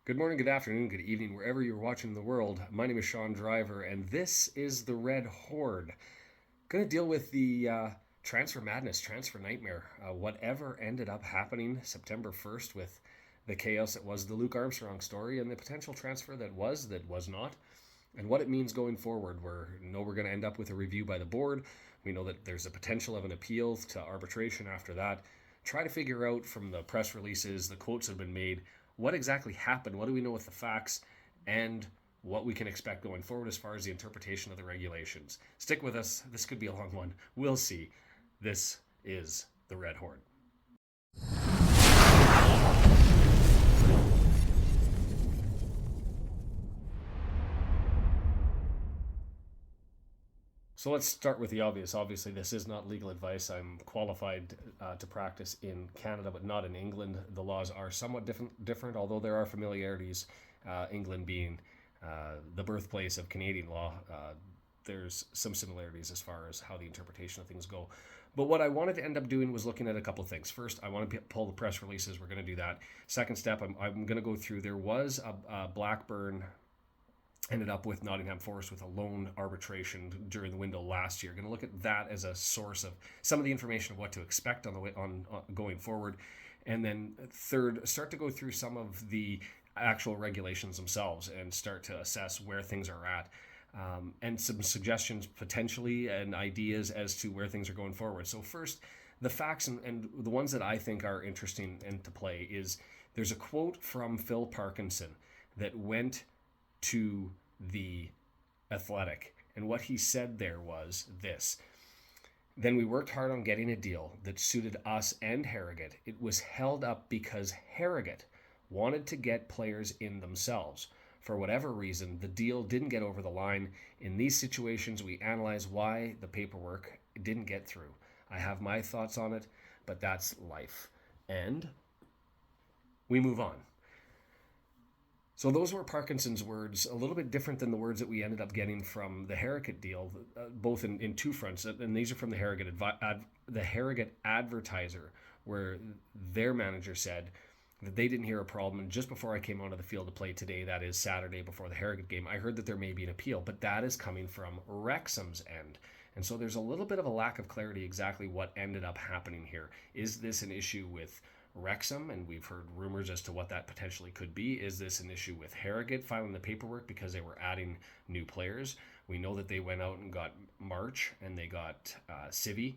Good morning, good afternoon, good evening, wherever you're watching the world. My name is Sean Driver, and this is the Red Horde. Going to deal with the transfer madness, transfer nightmare, whatever ended up happening September 1st with the chaos that was the Luke Armstrong story and the potential transfer that was not, and what it means going forward. We know we're going to end up with a review by the board. We know that there's a potential of an appeal to arbitration after that. Try to figure out from the press releases, the quotes that have been made, what exactly happened, what do we know with the facts, and what we can expect going forward as far as the interpretation of the regulations. Stick with us. This could be a long one. We'll see. This is the Red Horde. So let's start with the obvious. Obviously, this is not legal advice. I'm qualified to practice in Canada, but not in England. The laws are somewhat different, although there are familiarities. England being the birthplace of Canadian law, there's some similarities as far as how the interpretation of things go. But what I wanted to end up doing was looking at a couple of things. First, I want to pull the press releases. We're going to do that. Second step, I'm going to go through. There was a Blackburn ended up with Nottingham Forest with a loan arbitration during the window last year. Going to look at that as a source of some of the information of what to expect on going forward, and then third, start to go through some of the actual regulations themselves and start to assess where things are at. And some suggestions potentially and ideas as to where things are going forward. So first, the facts and the ones that I think are interesting and to play is there's a quote from Phil Parkinson that went to the Athletic, and what he said there was this: then we worked hard on getting a deal that suited us and Harrogate. It was held up because Harrogate wanted to get players in themselves. For whatever reason, the deal didn't get over the line. In these situations, we analyze why the paperwork didn't get through. I have my thoughts on it, but that's life. And we move on. So those were Parkinson's words, a little bit different than the words that we ended up getting from the Harrogate deal, both in two fronts. And these are from the Harrogate Advertiser, where their manager said that they didn't hear a problem. And just before I came onto the field to play today, that is Saturday before the Harrogate game, I heard that there may be an appeal, but that is coming from Wrexham's end. And so there's a little bit of a lack of clarity exactly what ended up happening here. Is this an issue with Wrexham, and we've heard rumors as to what that potentially could be? Is this an issue with Harrogate filing the paperwork because they were adding new players? We know that they went out and got March, and they got Civi,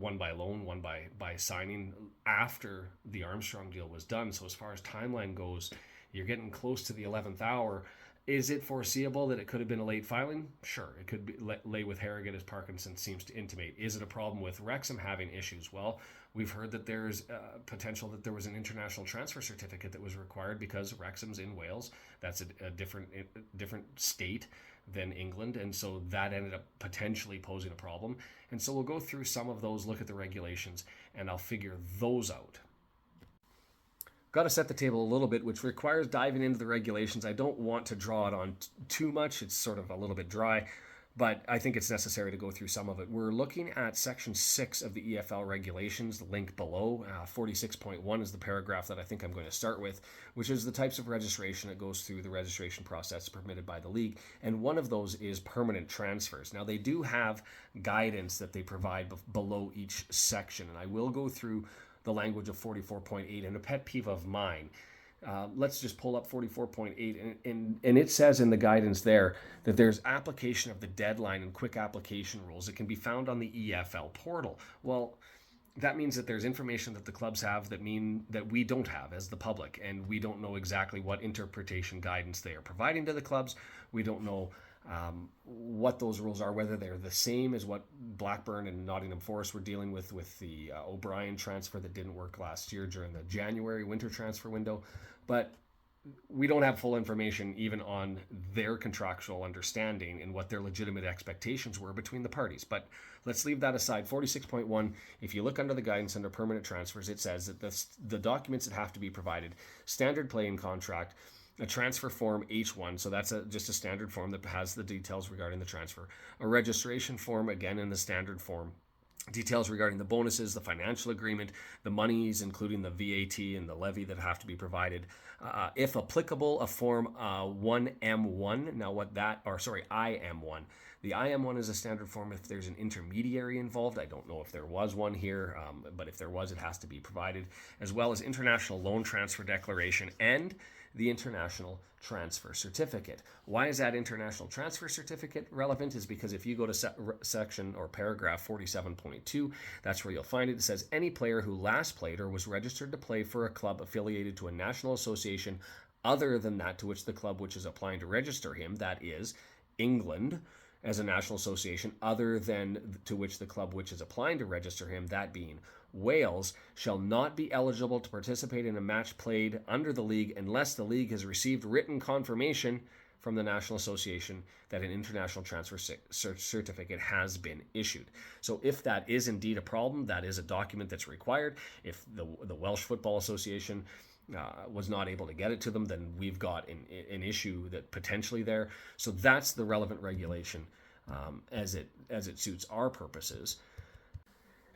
one by loan, one by signing after the Armstrong deal was done. So as far as timeline goes, you're getting close to the 11th hour. Is it foreseeable that it could have been a late filing? Sure, it could be late with Harrogate, as Parkinson seems to intimate. Is it a problem with Wrexham having issues? Well, we've heard that there's potential that there was an international transfer certificate that was required because Wrexham's in Wales. That's a different state than England, and so that ended up potentially posing a problem. And so we'll go through some of those, look at the regulations, and I'll figure those out. Got to set the table a little bit, which requires diving into the regulations. I don't want to draw it on too much. It's sort of a little bit dry, but I think it's necessary to go through some of it. We're looking at Section 6 of the EFL regulations, the link below. 46.1 is the paragraph that I think I'm going to start with, which is the types of registration that goes through the registration process permitted by the league. And one of those is permanent transfers. Now, they do have guidance that they provide below each section, and I will go through the language of 44.8, and a pet peeve of mine. Let's just pull up 44.8, and it says in the guidance there that there's application of the deadline and quick application rules that can be found on the EFL portal. Well, that means that there's information that the clubs have that mean that we don't have as the public, and we don't know exactly what interpretation guidance they are providing to the clubs. We don't know what those rules are, whether they're the same as what Blackburn and Nottingham Forest were dealing with the O'Brien transfer that didn't work last year during the January winter transfer window. But we don't have full information even on their contractual understanding and what their legitimate expectations were between the parties. But let's leave that aside. 46.1, if you look under the guidance under permanent transfers, it says that the documents that have to be provided: standard playing contract, a transfer form H1, so that's just a standard form that has the details regarding the transfer, a registration form, again in the standard form, details regarding the bonuses, the financial agreement, the monies, including the VAT and the levy that have to be provided, If applicable, a form 1M1. Now IM1. The IM1 is a standard form if there's an intermediary involved. I don't know if there was one here, but if there was, it has to be provided, as well as international loan transfer declaration and the international transfer certificate. Why is that international transfer certificate relevant? Is because if you go to section or paragraph 47.2, that's where you'll find it. It says any player who last played or was registered to play for a club affiliated to a national association other than that to which the club which is applying to register him, that is England, as a national association other than to which the club which is applying to register him, that being Wales, shall not be eligible to participate in a match played under the league unless the league has received written confirmation from the National Association that an international transfer certificate has been issued. So if that is indeed a problem, that is a document that's required. If the Welsh Football Association was not able to get it to them, then we've got an issue that potentially there. So that's the relevant regulation as it suits our purposes.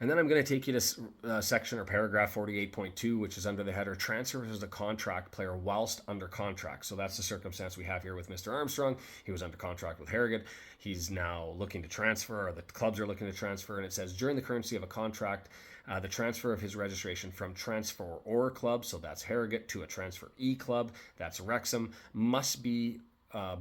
And then I'm going to take you to section or paragraph 48.2, which is under the header transfers as a contract player whilst under contract. So that's the circumstance we have here with Mr. Armstrong. He was under contract with Harrogate. He's now looking to transfer, or the clubs are looking to transfer, and it says during the currency of a contract, the transfer of his registration from transferor club, so that's Harrogate, to a transferee club, that's Wrexham, must be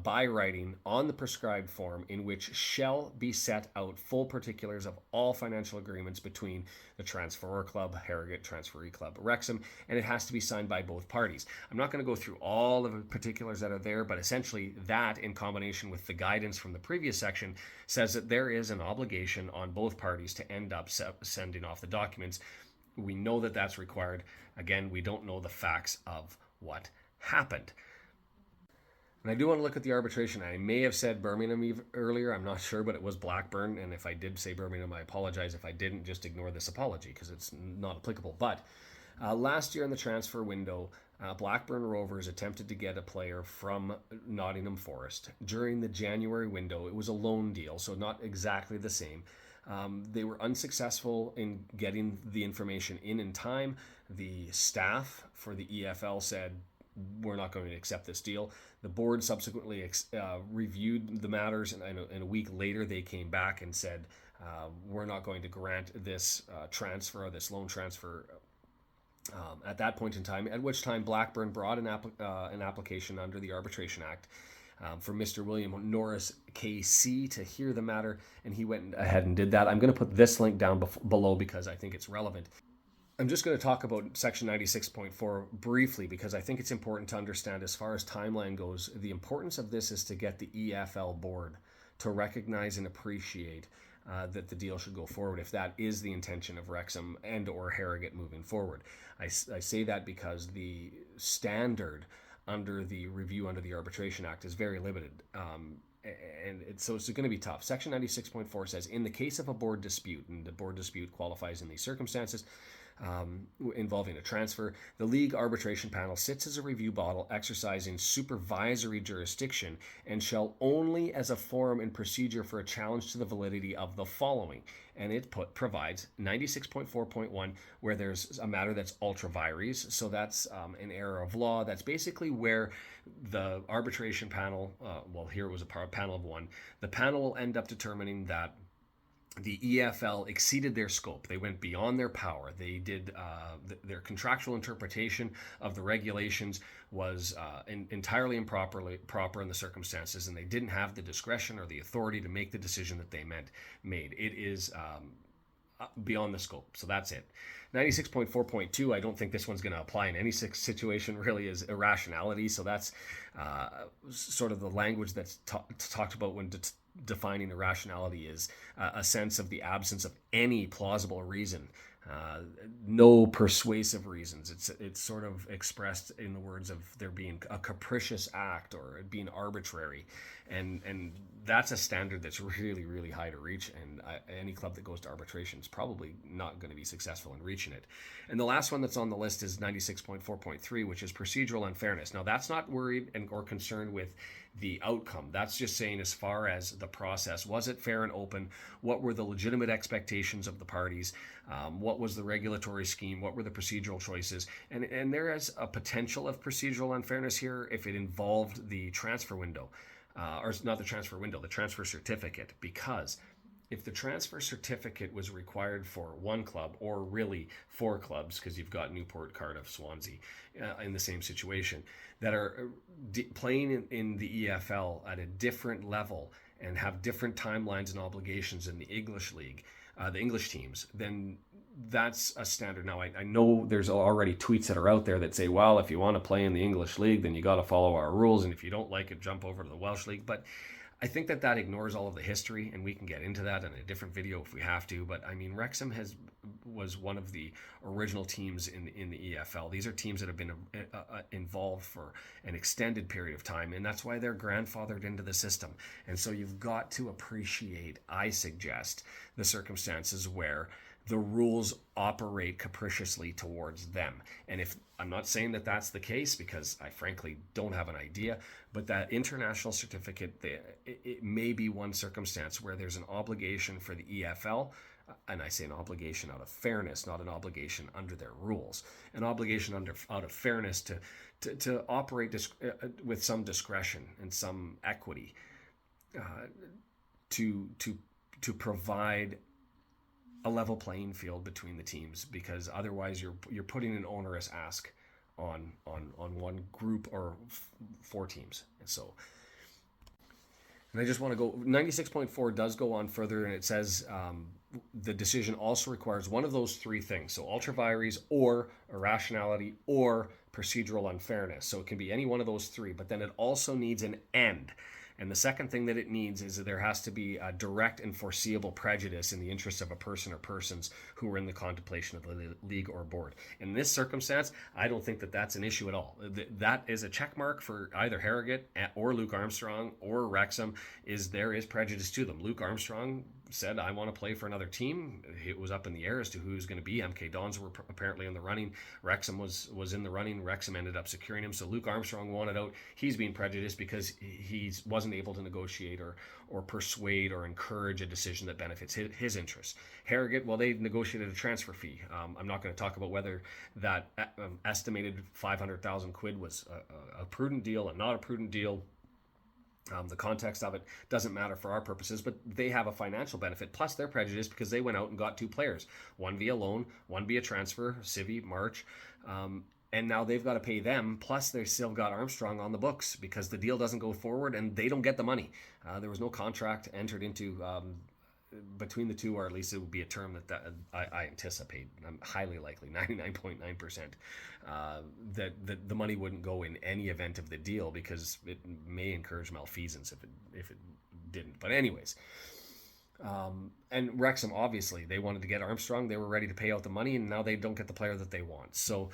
by writing on the prescribed form, in which shall be set out full particulars of all financial agreements between the transferor club, Harrogate, transferee club, Wrexham, and it has to be signed by both parties. I'm not going to go through all of the particulars that are there, but essentially that, in combination with the guidance from the previous section, says that there is an obligation on both parties to end up sending off the documents. We know that that's required. Again, we don't know the facts of what happened. And I do want to look at the arbitration. I may have said Birmingham earlier. I'm not sure, but it was Blackburn. And if I did say Birmingham, I apologize. If I didn't, just ignore this apology because it's not applicable. But last year in the transfer window, Blackburn Rovers attempted to get a player from Nottingham Forest. During the January window, it was a loan deal, so not exactly the same. They were unsuccessful in getting the information in time. The staff for the EFL said, we're not going to accept this deal. The board subsequently reviewed the matters, and a week later they came back and said, we're not going to grant this transfer, this loan transfer at that point in time, at which time Blackburn brought an application under the Arbitration Act for Mr. William Norris KC to hear the matter, and he went ahead and did that. I'm going to put this link down below because I think it's relevant. I'm just going to talk about Section 96.4 briefly because I think it's important to understand, as far as timeline goes, the importance of this is to get the EFL board to recognize and appreciate that the deal should go forward if that is the intention of Wrexham and or Harrogate moving forward. I say that because the standard under the review under the Arbitration Act is very limited. So it's going to be tough. Section 96.4 says, in the case of a board dispute, and the board dispute qualifies in these circumstances, involving a transfer, the league arbitration panel sits as a review body exercising supervisory jurisdiction and shall only as a forum and procedure for a challenge to the validity of the following. And it provides 96.4.1 where there's a matter that's ultra vires, so that's an error of law. That's basically where the arbitration panel, here it was a panel of one, the panel will end up determining that the EFL exceeded their scope. They went beyond their power. They did their contractual interpretation of the regulations was entirely proper in the circumstances, and they didn't have the discretion or the authority to make the decision that they made. It is beyond the scope. So that's it. 96.4.2, I don't think this one's going to apply in any situation, really, is irrationality. So that's sort of the language that's talked about when defining irrationality is a sense of the absence of any plausible reason, no persuasive reasons. It's sort of expressed in the words of there being a capricious act or it being arbitrary, and that's a standard that's really, really high to reach, and any club that goes to arbitration is probably not going to be successful in reaching it. And the last one that's on the list is 96.4.3, which is procedural unfairness. Now, that's not worried or concerned with the outcome. That's just saying, as far as the process, was it fair and open? What were the legitimate expectations of the parties? What was the regulatory scheme? What were the procedural choices? And there is a potential of procedural unfairness here if it involved the transfer window. Or not the transfer window, the transfer certificate, because if the transfer certificate was required for one club, or really 4 clubs, because you've got Newport, Cardiff, Swansea in the same situation, that are playing in the EFL at a different level and have different timelines and obligations in the English league, the English teams, then that's a standard. Now, I know there's already tweets that are out there that say, well, if you want to play in the English league, then you got to follow our rules, and if you don't like it, jump over to the Welsh league. But I think that ignores all of the history, and we can get into that in a different video if we have to. But I mean, Wrexham was one of the original teams in the EFL. These are teams that have been involved for an extended period of time, and that's why they're grandfathered into the system. And so you've got to appreciate, I suggest, the circumstances where the rules operate capriciously towards them. And if I'm not saying that that's the case, because I frankly don't have an idea, but that international certificate, it may be one circumstance where there's an obligation for the EFL, and I say an obligation out of fairness, not an obligation under their rules, an obligation out of fairness to operate with some discretion and some equity, to provide a level playing field between the teams, because otherwise you're putting an onerous ask on one group or 4 teams. And I just want to go, 96.4 does go on further, and it says the decision also requires one of those 3 things. So ultra vires, or irrationality, or procedural unfairness. So it can be any one of those 3, but then it also needs an end. And the second thing that it needs is that there has to be a direct and foreseeable prejudice in the interest of a person or persons who are in the contemplation of the league or board. In this circumstance, I don't think that that's an issue at all. That is a check mark for either Harrogate or Luke Armstrong or Wrexham, there is prejudice to them. Luke Armstrong said, I want to play for another team. It was up in the air as to who's going to be. MK Dons were apparently in the running. Wrexham was in the running. Wrexham ended up securing him. So Luke Armstrong wanted out. He's being prejudiced because he wasn't able to negotiate or persuade or encourage a decision that benefits his interests. Harrogate, well, they negotiated a transfer fee. I'm not going to talk about whether that estimated 500,000 quid was a prudent deal and not a prudent deal. The context of it doesn't matter for our purposes, but they have a financial benefit. Plus, they're prejudiced because they went out and got 2 players, one via loan, one via transfer, Civi, March, and now they've got to pay them. Plus, they still got Armstrong on the books because the deal doesn't go forward and they don't get the money. There was no contract entered into between the two, or at least it would be a term that I anticipate. I'm highly likely, 99.9%, that the money wouldn't go in any event of the deal, because it may encourage malfeasance if it didn't. But anyways, and Wrexham, obviously, they wanted to get Armstrong. They were ready to pay out the money, and now they don't get the player that they want. So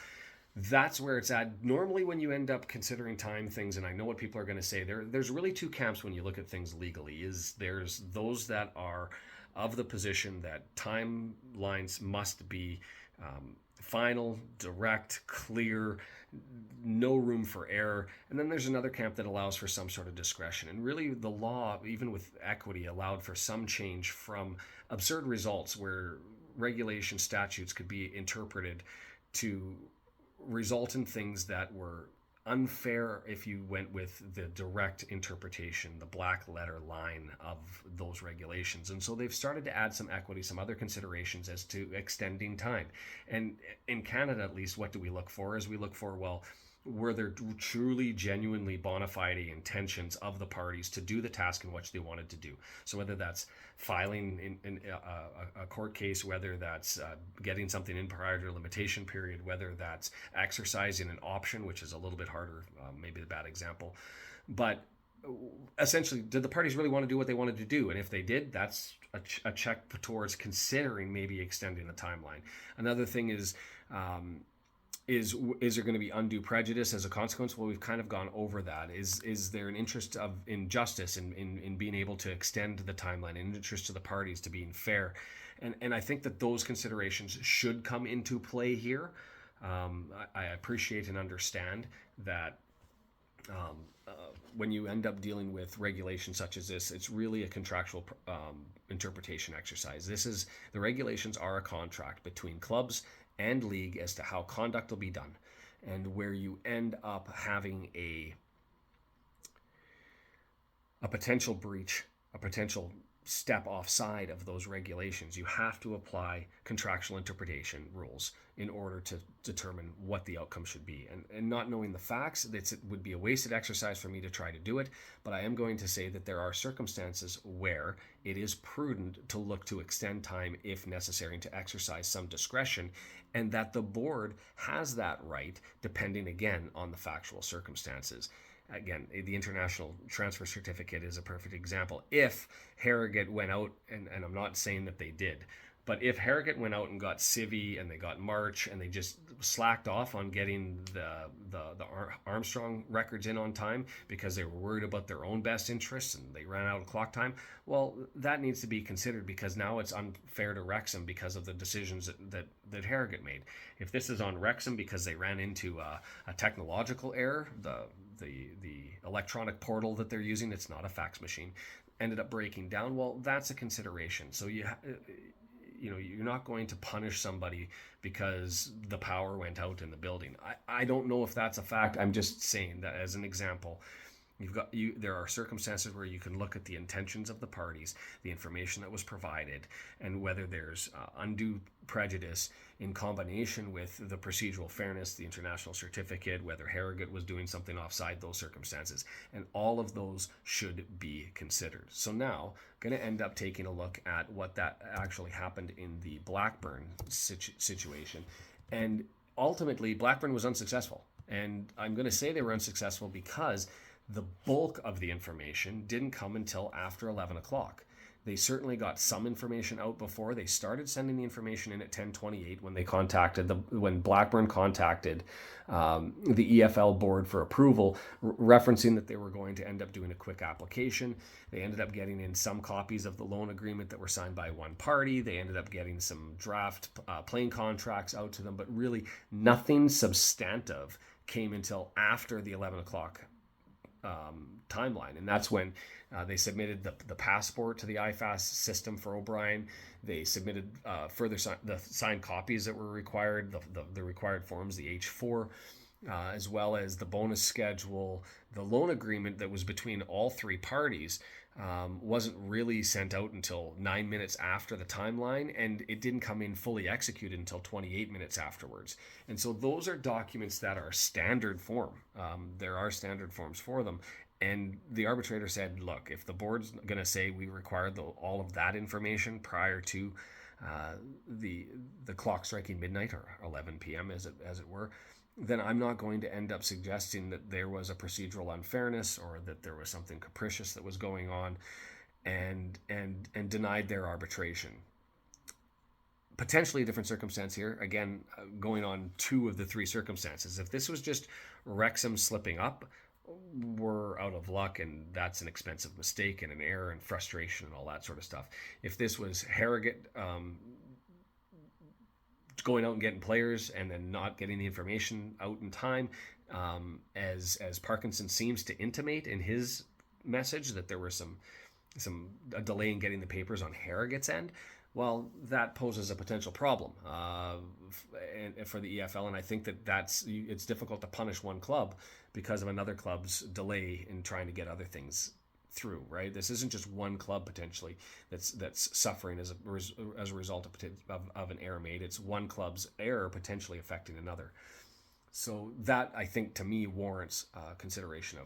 that's where it's at. Normally, when you end up considering time things, and I know what people are going to say, there's really 2 camps when you look at things legally. There's those that are of the position that timelines must be final, direct, clear, no room for error. And then there's another camp that allows for some sort of discretion. And really, the law, even with equity, allowed for some change from absurd results where regulation statutes could be interpreted to result in things that were unfair if you went with the direct interpretation, the black letter line of those regulations. And so they've started to add some equity, some other considerations as to extending time. And in Canada, at least, what do we look for? We look for, well, were there truly, genuinely bona fide intentions of the parties to do the task in which they wanted to do? So whether that's filing in a court case, whether that's getting something in prior to a limitation period, whether that's exercising an option, which is a little bit harder, maybe a bad example. But essentially, did the parties really want to do what they wanted to do? And if they did, that's a check towards considering maybe extending the timeline. Another thing is, is there going to be undue prejudice as a consequence? Well, we've kind of gone over that. Is there an interest in justice in being able to extend the timeline, an interest to the parties to being fair? And I think that those considerations should come into play here. I appreciate and understand that when you end up dealing with regulations such as this, it's really a contractual interpretation exercise. The regulations are a contract between clubs and league as to how conduct will be done, and where you end up having a potential breach, a potential step offside of those regulations, you have to apply contractual interpretation rules in order to determine what the outcome should be. And not knowing the facts, it would be a wasted exercise for me to try to do it, but I am going to say that there are circumstances where it is prudent to look to extend time if necessary and to exercise some discretion, and that the board has that right depending, again, on the factual circumstances. Again, the international transfer certificate is a perfect example. If Harrogate went out, and I'm not saying that they did, but if Harrogate went out and got Civi and they got March and they just slacked off on getting the Armstrong records in on time because they were worried about their own best interests and they ran out of clock time, well, that needs to be considered, because now it's unfair to Wrexham because of the decisions that Harrogate made. If this is on Wrexham because they ran into a technological error, the electronic portal that they're using, it's not a fax machine, ended up breaking down, well, that's a consideration. So you're not going to punish somebody because the power went out in the building. I don't know if that's a fact. I'm just saying that as an example. There are circumstances where you can look at the intentions of the parties, the information that was provided, and whether there's undue prejudice in combination with the procedural fairness, the international certificate, whether Harrogate was doing something offside those circumstances, and all of those should be considered. So now, I'm going to end up taking a look at what that actually happened in the Blackburn situation, and ultimately Blackburn was unsuccessful. And I'm going to say they were unsuccessful because the bulk of the information didn't come until after 11 o'clock. They certainly got some information out before. They started sending the information in at 10:28 when Blackburn contacted the EFL board for approval, referencing that they were going to end up doing a quick application. They ended up getting in some copies of the loan agreement that were signed by one party. They ended up getting some draft playing contracts out to them, but really nothing substantive came until after the 11 o'clock timeline, and that's when they submitted the passport to the IFAS system for O'Brien. They submitted the signed copies that were required, the required forms, the H4, as well as the bonus schedule. The loan agreement that was between all three parties wasn't really sent out until 9 minutes after the timeline, and it didn't come in fully executed until 28 minutes afterwards. And so those are documents that are standard form. There are standard forms for them. And the arbitrator said, look, if the board's going to say we require all of that information prior to the clock striking midnight, or 11 p.m. as it were, then I'm not going to end up suggesting that there was a procedural unfairness or that there was something capricious that was going on, and denied their arbitration. Potentially a different circumstance here, again, going on two of the three circumstances. If this was just Wrexham slipping up, we're out of luck, and that's an expensive mistake and an error and frustration and all that sort of stuff. If this was Harrogate going out and getting players and then not getting the information out in time, as Parkinson seems to intimate in his message that there was a delay in getting the papers on Harrogate's end, well, that poses a potential problem for the EFL, and I think it's difficult to punish one club because of another club's delay in trying to get other things through. Right? This isn't just one club potentially that's suffering as a result of an error made. It's one club's error potentially affecting another. So that, I think, to me warrants consideration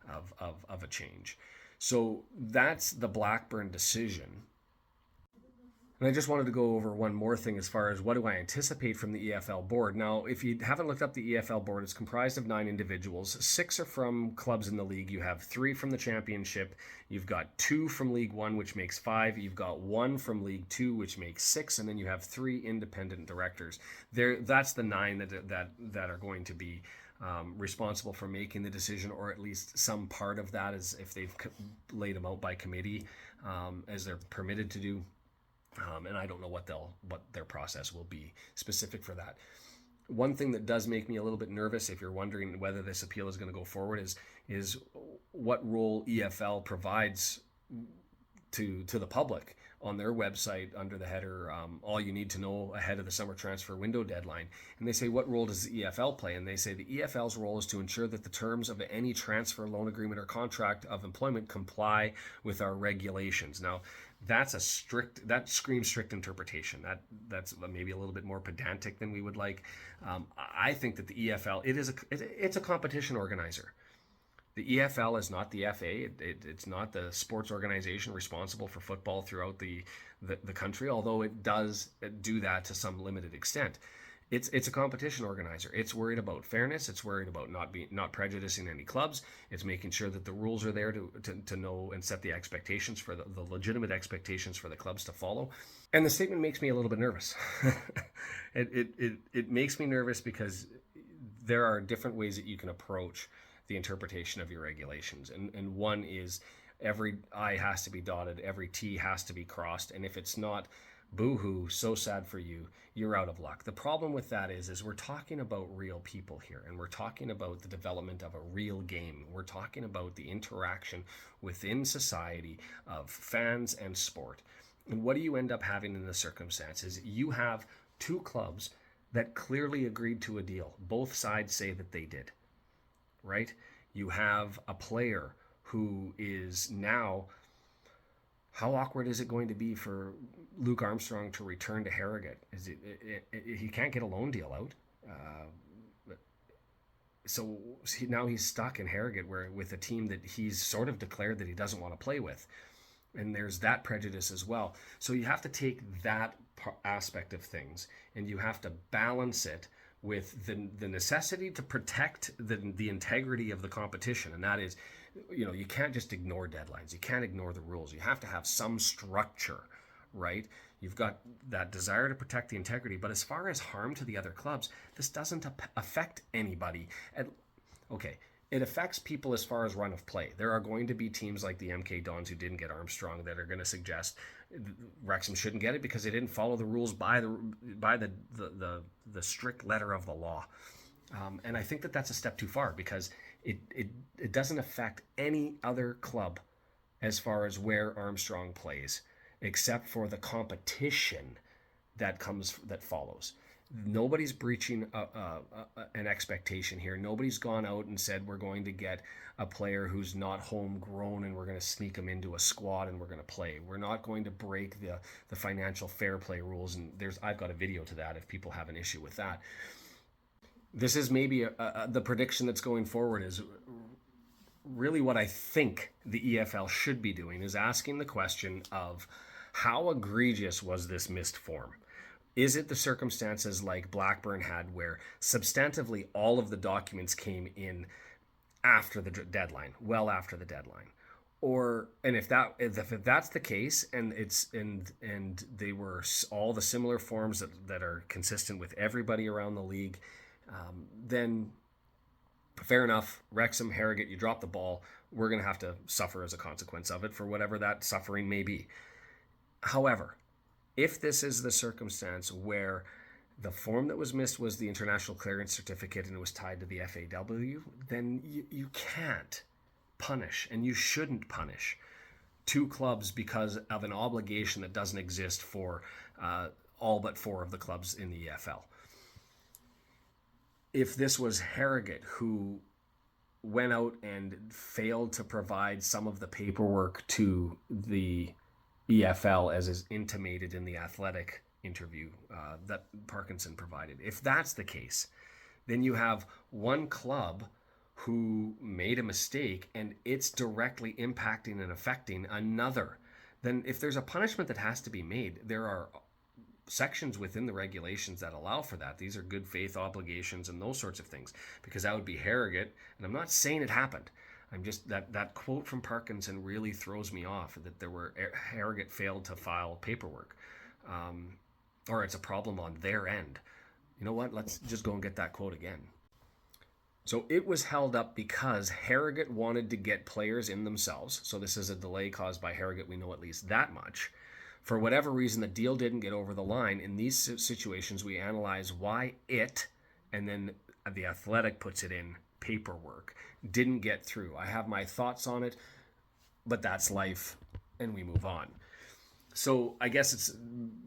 of a change. So that's the Blackburn decision. And I just wanted to go over one more thing as far as what do I anticipate from the EFL board. Now, if you haven't looked up the EFL board, it's comprised of 9 individuals. 6 are from clubs in the league. You have 3 from the Championship. You've got 2 from League One, which makes 5. You've got 1 from League Two, which makes 6, and then you have 3 independent directors. That's the 9 that are going to be responsible for making the decision, or at least some part of that, is if they've laid them out by committee, as they're permitted to do. And I don't know what their process will be specific for that. One thing that does make me a little bit nervous, if you're wondering whether this appeal is going to go forward, is what role EFL provides to the public on their website under the header, all you need to know ahead of the summer transfer window deadline. And they say, what role does the EFL play? And they say the EFL's role is to ensure that the terms of any transfer, loan agreement, or contract of employment comply with our regulations. Now, that screams strict interpretation. That's maybe a little bit more pedantic than we would like. I think that the EFL, it's a competition organizer. The EFL is not the FA. It's not the sports organization responsible for football throughout the country, although it does do that to some limited extent. It's a competition organizer. It's worried about fairness. It's worried about not prejudicing any clubs. It's making sure that the rules are there to know and set the expectations for the legitimate expectations for the clubs to follow. And the statement makes me a little bit nervous. It makes me nervous because there are different ways that you can approach the interpretation of your regulations. And one is every I has to be dotted, every T has to be crossed. And if it's not, boo-hoo, so sad for you, you're out of luck. The problem with that is we're talking about real people here, and we're talking about the development of a real game. We're talking about the interaction within society of fans and sport. And what do you end up having in the circumstances? You have 2 clubs that clearly agreed to a deal. Both sides say that they did, right? You have a player who is now... How awkward is it going to be for Luke Armstrong to return to Harrogate? He can't get a loan deal out. So now he's stuck in Harrogate with a team that he's sort of declared that he doesn't want to play with. And there's that prejudice as well. So you have to take that aspect of things and you have to balance it with the necessity to protect the integrity of the competition. And that is, you can't just ignore deadlines. You can't ignore the rules. You have to have some structure, right? You've got that desire to protect the integrity. But as far as harm to the other clubs, this doesn't affect anybody. It affects people as far as run of play. There are going to be teams like the MK Dons who didn't get Armstrong that are going to suggest Wrexham shouldn't get it because they didn't follow the rules by the strict letter of the law. And I think that that's a step too far because it doesn't affect any other club as far as where Armstrong plays, except for the competition that follows. Nobody's breaching an expectation here. Nobody's gone out and said we're going to get a player who's not homegrown and we're going to sneak him into a squad and we're going to play. We're not going to break the financial fair play rules. And I've got a video to that if people have an issue with that. This is maybe the prediction that's going forward is really what I think the EFL should be doing is asking the question of how egregious was this missed form? Is it the circumstances like Blackburn had where substantively all of the documents came in after the deadline, well after the deadline? And if that's the case and they were all the similar forms that are consistent with everybody around the league, then fair enough, Wrexham, Harrogate, you drop the ball. We're going to have to suffer as a consequence of it for whatever that suffering may be. However, if this is the circumstance where the form that was missed was the international clearance certificate and it was tied to the FAW, then you can't punish and you shouldn't punish 2 clubs because of an obligation that doesn't exist for all but 4 of the clubs in the EFL. If this was Harrogate who went out and failed to provide some of the paperwork to the EFL as is intimated in the Athletic interview that Parkinson provided, if that's the case, then you have one club who made a mistake and it's directly impacting and affecting another. then if there's a punishment that has to be made, there are sections within the regulations that allow for that. These are good faith obligations and those sorts of things, because that would be Harrogate. And I'm not saying it happened. I'm just that quote from Parkinson really throws me off, that Harrogate failed to file paperwork, or it's a problem on their end. You know what? Let's just go and get that quote again. So it was held up because Harrogate wanted to get players in themselves. So this is a delay caused by Harrogate. We know at least that much. For whatever reason, the deal didn't get over the line. In these situations, we analyze why it, and then the Athletic puts it in, paperwork, didn't get through. I have my thoughts on it, but that's life, and we move on. So I guess it's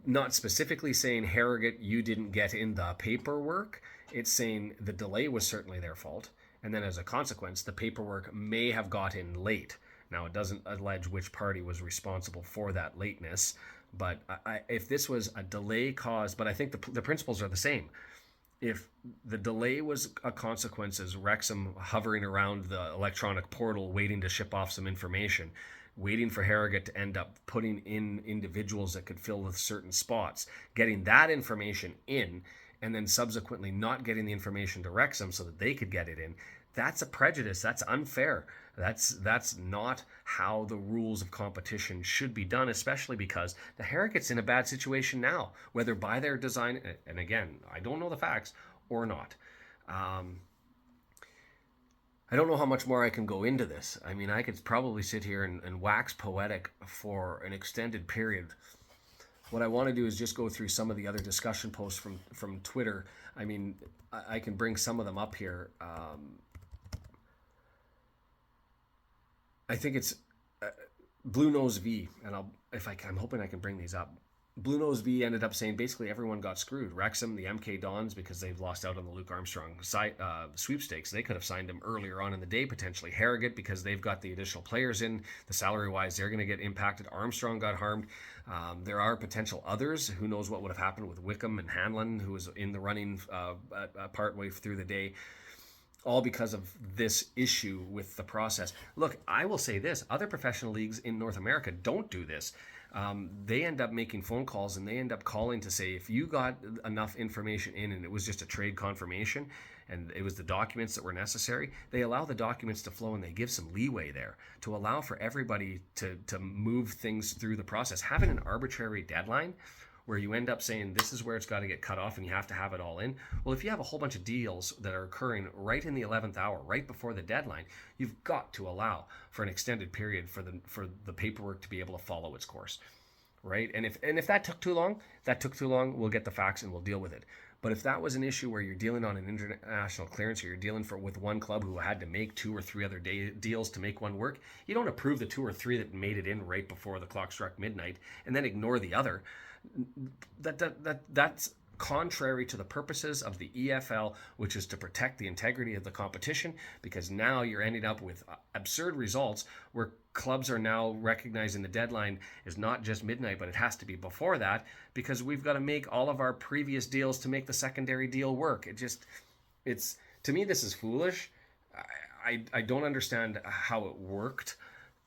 not specifically saying Harrogate, you didn't get in the paperwork. It's saying the delay was certainly their fault. And then as a consequence, the paperwork may have got in late. Now, it doesn't allege which party was responsible for that lateness. But if this was a delay caused, but I think the principles are the same. If the delay was a consequence as Wrexham hovering around the electronic portal waiting to ship off some information, waiting for Harrogate to end up putting in individuals that could fill the certain spots, getting that information in, and then subsequently not getting the information to Wrexham so that they could get it in, that's a prejudice. That's unfair. That's not how the rules of competition should be done, especially because the Harrogate's in a bad situation now, whether by their design, and again, I don't know the facts, or not. I don't know how much more I can go into this. I mean, I could probably sit here and wax poetic for an extended period. What I want to do is just go through some of the other discussion posts from Twitter. I mean, I can bring some of them up here. I think it's Blue Nose V, and I'm hoping I can bring these up. Blue Nose V ended up saying basically everyone got screwed. Wrexham, the MK Dons, because they've lost out on the Luke Armstrong sweepstakes. They could have signed him earlier on in the day, potentially. Harrogate, because they've got the additional players in. The salary-wise, they're going to get impacted. Armstrong got harmed. There are potential others. Who knows what would have happened with Wickham and Hanlon, who was in the running partway through the day. All because of this issue with the process. Look, I will say this. Other professional leagues in North America don't do this. They end up making phone calls and they end up calling to say, if you got enough information in and it was just a trade confirmation and it was the documents that were necessary, they allow the documents to flow and they give some leeway there to allow for everybody to move things through the process. Having an arbitrary deadline where you end up saying this is where it's got to get cut off and you have to have it all in. Well, if you have a whole bunch of deals that are occurring right in the 11th hour, right before the deadline, you've got to allow for an extended period for the paperwork to be able to follow its course, right? And if that took too long, we'll get the facts and we'll deal with it. But if that was an issue where you're dealing on an international clearance or you're dealing with one club who had to make 2 or 3 other deals to make one work, you don't approve the 2 or 3 that made it in right before the clock struck midnight and then ignore the other. That's contrary to the purposes of the EFL, which is to protect the integrity of the competition, because now you're ending up with absurd results where clubs are now recognizing the deadline is not just midnight, but it has to be before that, because we've got to make all of our previous deals to make the secondary deal work. It's to me, this is foolish. I don't understand how it worked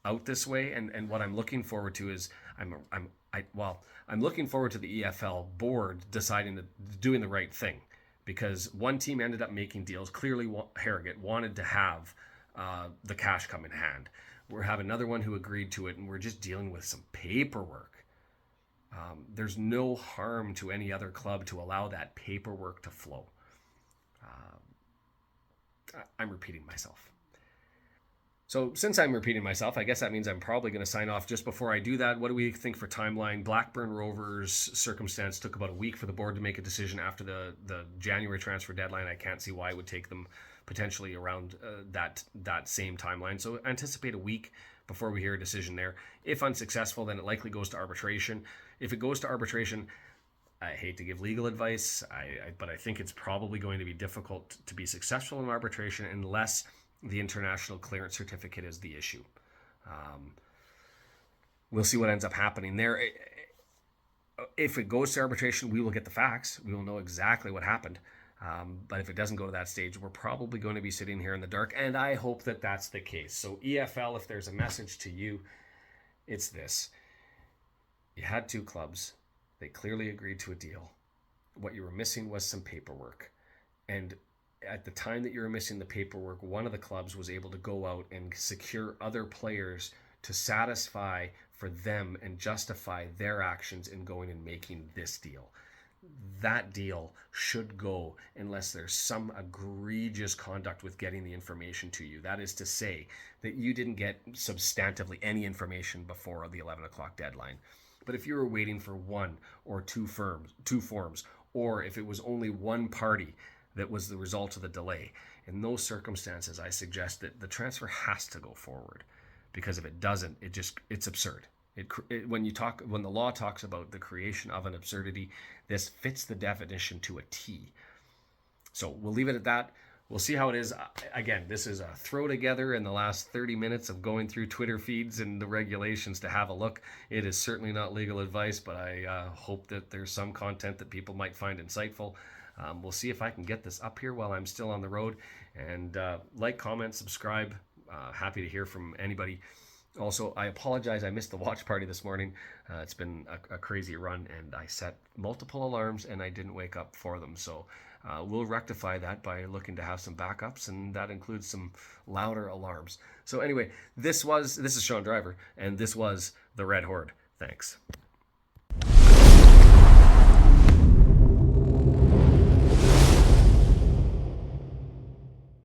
out this way, and what I'm looking forward to is I'm looking forward to the EFL board deciding doing the right thing, because one team ended up making deals. Clearly, Harrogate wanted to have the cash come in hand. We have another one who agreed to it, and we're just dealing with some paperwork. There's no harm to any other club to allow that paperwork to flow. I'm repeating myself. So since I'm repeating myself, I guess that means I'm probably going to sign off. Just before I do that, what do we think for timeline? Blackburn Rovers circumstance took about a week for the board to make a decision after the January transfer deadline. I can't see why it would take them potentially around that same timeline. So anticipate a week before we hear a decision there. If unsuccessful, then it likely goes to arbitration. If it goes to arbitration, I hate to give legal advice, but I think it's probably going to be difficult to be successful in arbitration unless the international clearance certificate is the issue. We'll see what ends up happening there. If it goes to arbitration, we will get the facts. We will know exactly what happened. But if it doesn't go to that stage, we're probably going to be sitting here in the dark, and I hope that that's the case. So EFL, if there's a message to you, it's this. You had two clubs. They clearly agreed to a deal. What you were missing was some paperwork. And at the time that you were missing the paperwork, one of the clubs was able to go out and secure other players to satisfy for them and justify their actions in going and making this deal. That deal should go unless there's some egregious conduct with getting the information to you. That is to say that you didn't get substantively any information before the 11 o'clock deadline. But if you were waiting for one or two forms, or if it was only one party that was the result of the delay, in those circumstances, I suggest that the transfer has to go forward, because if it doesn't, it's absurd. When the law talks about the creation of an absurdity, this fits the definition to a T. So we'll leave it at that. We'll see how it is. Again, this is a throw together in the last 30 minutes of going through Twitter feeds and the regulations to have a look. It is certainly not legal advice, but I hope that there's some content that people might find insightful. We'll see if I can get this up here while I'm still on the road. And like, comment, subscribe. Happy to hear from anybody. Also, I apologize. I missed the watch party this morning. It's been a crazy run, and I set multiple alarms, and I didn't wake up for them. So we'll rectify that by looking to have some backups, and that includes some louder alarms. So anyway, this is Sean Driver, and this was the Red Horde. Thanks.